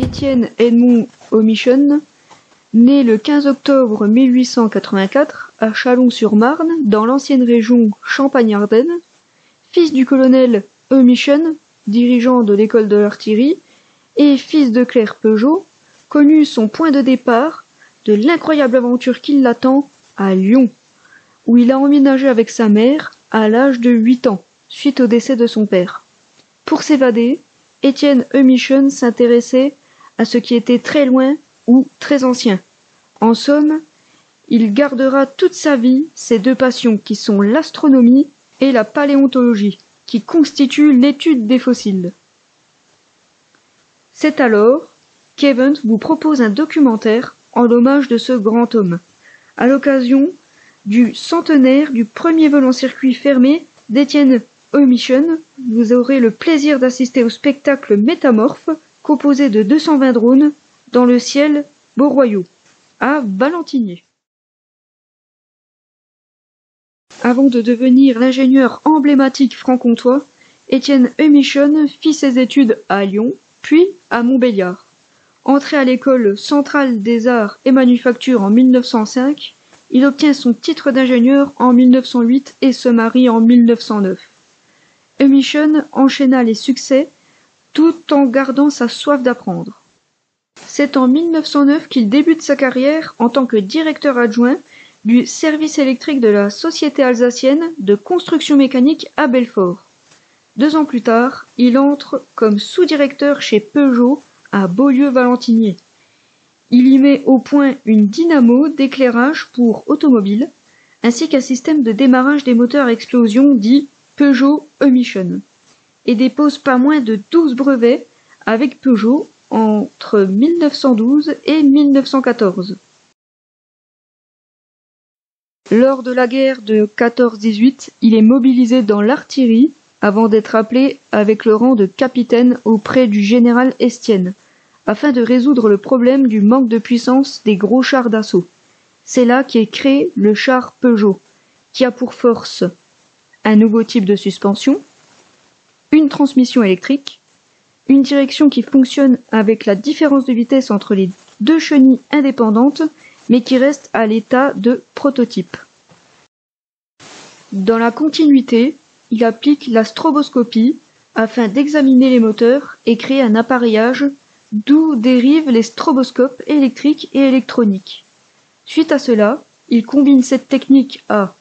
Étienne Edmond Omichon, né le 15 octobre 1884 à Châlons-sur-Marne, dans l'ancienne région Champagne-Ardenne, fils du colonel Omichon, dirigeant de l'école de l'artillerie, et fils de Claire Peugeot, connut son point de départ de l'incroyable aventure qui l'attend à Lyon, où il a emménagé avec sa mère à l'âge de 8 ans, suite au décès de son père. Pour s'évader, Étienne Omichon s'intéressait à ce qui était très loin ou très ancien. En somme, il gardera toute sa vie ces deux passions qui sont l'astronomie et la paléontologie, qui constituent l'étude des fossiles. C'est alors qu'Event vous propose un documentaire en l'hommage de ce grand homme, à l'occasion du centenaire du premier vol en circuit fermé d'Étienne Omichon. Vous aurez le plaisir d'assister au spectacle Métamorphe, composé de 220 drones dans le ciel Beauroyau, à Valentinier. Avant de devenir l'ingénieur emblématique franc-comtois, Étienne Omichon fit ses études à Lyon, puis à Montbéliard. Entré à l'école centrale des arts et manufactures en 1905, il obtient son titre d'ingénieur en 1908 et se marie en 1909. Omichon enchaîna les succès tout en gardant sa soif d'apprendre. C'est en 1909 qu'il débute sa carrière en tant que directeur adjoint du service électrique de la Société alsacienne de construction mécanique à Belfort. 2 ans plus tard, il entre comme sous-directeur chez Peugeot à Beaulieu-Valentinier. Il y met au point une dynamo d'éclairage pour automobiles, ainsi qu'un système de démarrage des moteurs à explosion dit Peugeot Omichon, et dépose pas moins de 12 brevets avec Peugeot entre 1912 et 1914. Lors de la guerre de 14-18, il est mobilisé dans l'artillerie avant d'être appelé avec le rang de capitaine auprès du général Estienne, afin de résoudre le problème du manque de puissance des gros chars d'assaut. C'est là qu'est créé le char Peugeot, qui a pour force un nouveau type de suspension, une transmission électrique, une direction qui fonctionne avec la différence de vitesse entre les 2 chenilles indépendantes, mais qui reste à l'état de prototype. Dans la continuité, il applique la stroboscopie afin d'examiner les moteurs et créer un appareillage d'où dérivent les stroboscopes électriques et électroniques. Suite à cela, il combine cette technique à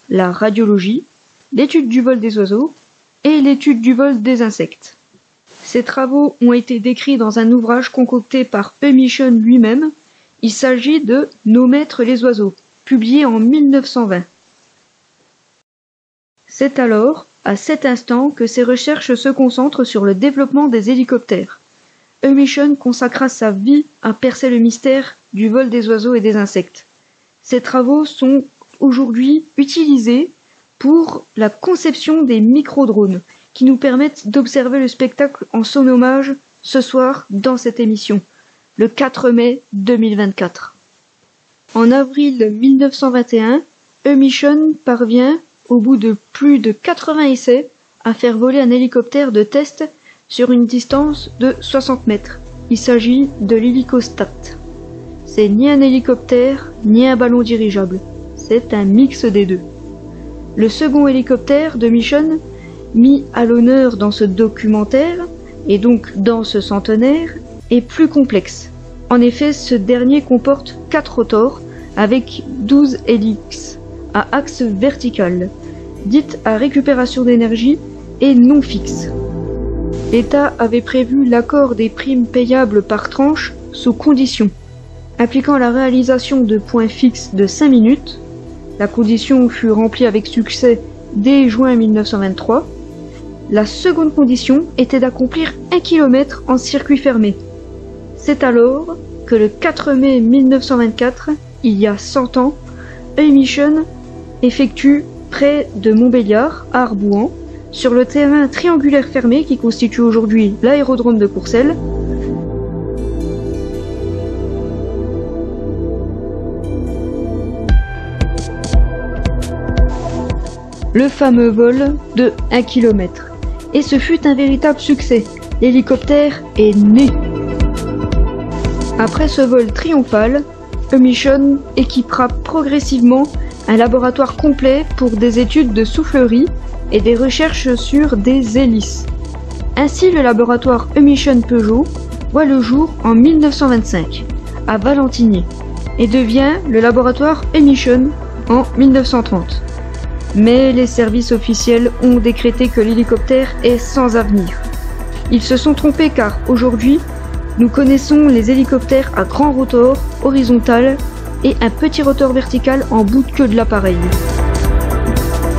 la radiologie, l'étude du vol des oiseaux et l'étude du vol des insectes. Ces travaux ont été décrits dans un ouvrage concocté par Omichon lui-même. Il s'agit de Nos maîtres les oiseaux, publié en 1920. C'est alors, à cet instant, que ses recherches se concentrent sur le développement des hélicoptères. Omichon consacra sa vie à percer le mystère du vol des oiseaux et des insectes. Ses travaux sont aujourd'hui utilisés pour la conception des micro-drones, qui nous permettent d'observer le spectacle en son hommage ce soir dans cette émission, le 4 mai 2024. En avril 1921, Omichon parvient, au bout de plus de 80 essais, à faire voler un hélicoptère de test sur une distance de 60 mètres. Il s'agit de l'hélicostat. C'est ni un hélicoptère, ni un ballon dirigeable. C'est un mix des deux. Le second hélicoptère d'Omichon, mis à l'honneur dans ce documentaire, et donc dans ce centenaire, est plus complexe. En effet, ce dernier comporte 4 rotors avec 12 hélices à axe vertical, dites à récupération d'énergie et non fixes. L'État avait prévu l'accord des primes payables par tranche sous condition, impliquant la réalisation de points fixes de 5 minutes. La condition fut remplie avec succès dès juin 1923. La seconde condition était d'accomplir 1 km en circuit fermé. C'est alors que le 4 mai 1924, il y a 100 ans, Omichon effectue près de Montbéliard, à Arbouan, sur le terrain triangulaire fermé qui constitue aujourd'hui l'aérodrome de Courcelles, le fameux vol de 1 km. Et ce fut un véritable succès. L'hélicoptère est né. Après ce vol triomphal, Mission équipera progressivement un laboratoire complet pour des études de soufflerie et des recherches sur des hélices. Ainsi, le laboratoire Mission Peugeot voit le jour en 1925 à Valentigney et devient le laboratoire Mission en 1930. Mais les services officiels ont décrété que l'hélicoptère est sans avenir. Ils se sont trompés car aujourd'hui, nous connaissons les hélicoptères à grand rotor horizontal et un petit rotor vertical en bout de queue de l'appareil.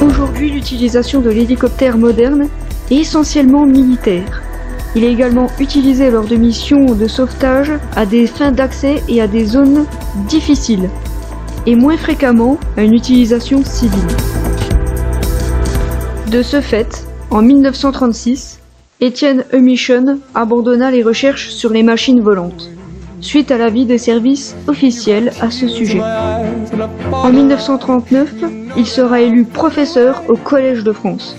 Aujourd'hui, l'utilisation de l'hélicoptère moderne est essentiellement militaire. Il est également utilisé lors de missions de sauvetage à des fins d'accès et à des zones difficiles, et moins fréquemment à une utilisation civile. De ce fait, en 1936, Etienne Mission abandonna les recherches sur les machines volantes, suite à l'avis des services officiels à ce sujet. En 1939, il sera élu professeur au Collège de France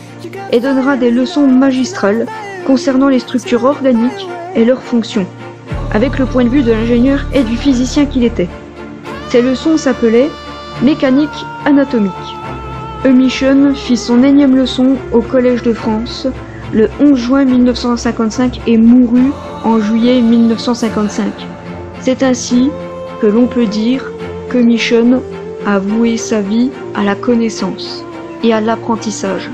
et donnera des leçons magistrales concernant les structures organiques et leurs fonctions, avec le point de vue de l'ingénieur et du physicien qu'il était. Ces leçons s'appelaient mécanique anatomique. Mission fit son énième leçon au Collège de France le 11 juin 1955 et mourut en juillet 1955. C'est ainsi que l'on peut dire que Mission a voué sa vie à la connaissance et à l'apprentissage.